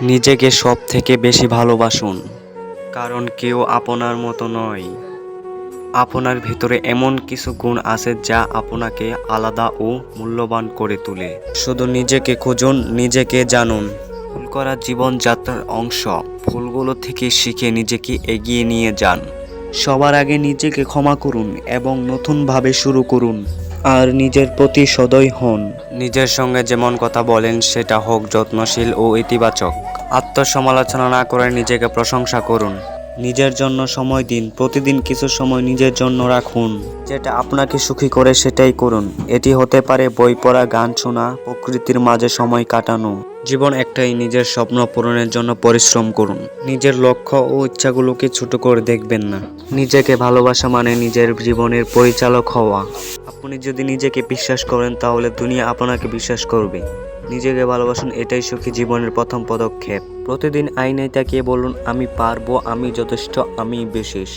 নিজেকে সব থেকে বেশি ভালোবাসুন, কারণ কেউ আপনার মতো নয়। আপনার ভিতরে এমন কিছু গুণ আছে যা আপনাকে আলাদা ও মূল্যবান করে তোলে। শুধু নিজেকে খুঁজুন, নিজেকে জানুন। ভুল করা জীবনযাত্রার অংশ। ভুলগুলো থেকে শিখে নিজেকে এগিয়ে নিয়ে যান। সবার আগে নিজেকে ক্ষমা করুন এবং নতুনভাবে শুরু করুন। আর নিজের প্রতি সদয় হন। নিজের সঙ্গে যেমন কথা বলেন সেটা হোক যত্নশীল ও ইতিবাচক। আত্মসমালোচনা না করে নিজেকে প্রশংসা করুন। নিজের জন্য সময় দিন, প্রতিদিন কিছু সময় নিজের জন্য রাখুন। যেটা আপনাকে সুখী করে সেটাই করুন। এটি হতে পারে বই পড়া, গান শোনা, প্রকৃতির মাঝে সময় কাটানো। জীবন একটাই, নিজের স্বপ্ন পূরণের জন্য পরিশ্রম করুন। নিজের লক্ষ্য ও ইচ্ছাগুলোকে ছোট করে দেখবেন না। নিজেকে ভালোবাসা মানে নিজের জীবনের পরিচালক হওয়া। আপনি যদি নিজেকে বিশ্বাস করেন তাহলে দুনিয়া আপনাকে বিশ্বাস করবে। নিজেকে ভালোবাসুন, এটাই সুখী জীবনের প্রথম পদক্ষেপ। প্রতিদিন আয়নায় তাকিয়ে বলুন, আমি পারবো, আমি যথেষ্ট, আমি বিশেষ।